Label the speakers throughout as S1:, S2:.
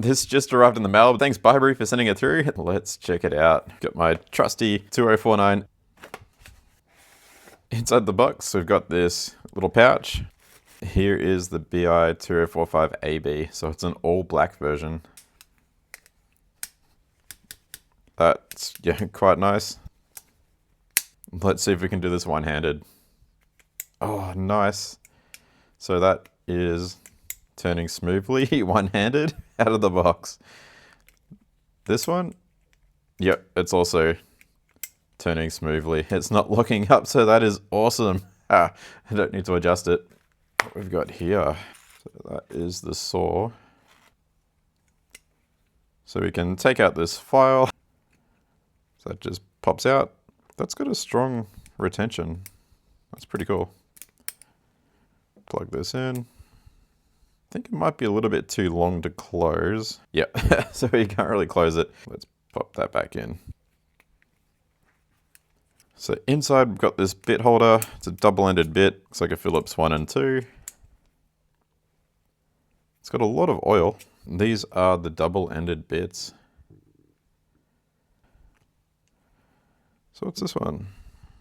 S1: This just arrived in the mail. Thanks Bibury for sending it through. Let's check it out. Got my trusty 2049. Inside the box, we've got this little pouch. Here is the BI2045AB. So it's an all black version. That's, yeah, quite nice. Let's see if we can do this one-handed. Oh, nice. So that is turning smoothly one-handed out of the box. This one, yep, it's also turning smoothly. It's not locking up, so that is awesome. I don't need to adjust it. What we've got here, so that is the saw. So we can take out this file. So that just pops out. That's got a strong retention. That's pretty cool. Plug this in. I think it might be a little bit too long to close. Yep, so you can't really close it. Let's pop that back in. So inside we've got this bit holder. It's a double-ended bit. Looks like a Phillips 1 and 2. It's got a lot of oil. These are the double-ended bits. So what's this one?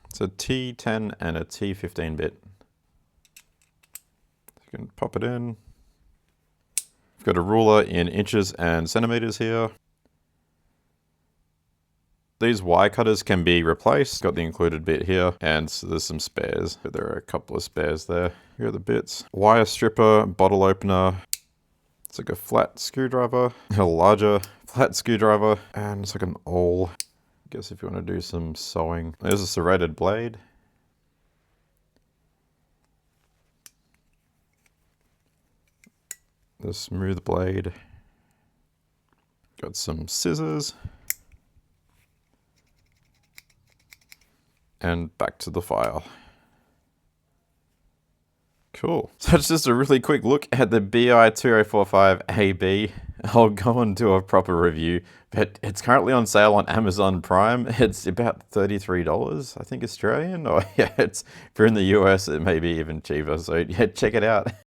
S1: It's a T10 and a T15 bit. You can pop it in. We've got a ruler in inches and centimeters here. These wire cutters can be replaced. Got the included bit here, and so there's some spares. There are a couple of spares there. Here are the bits. Wire stripper, bottle opener. It's like a flat screwdriver, a larger flat screwdriver, and it's like an awl. I guess if you want to do some sewing. There's a serrated blade. The smooth blade. Got some scissors. And back to the file. Cool. So it's just a really quick look at the BI2045AB. I'll go and do a proper review, but it's currently on sale on Amazon Prime. It's about $33, I think, Australian. Or yeah, it's if you're in the US, it may be even cheaper. So yeah, check it out.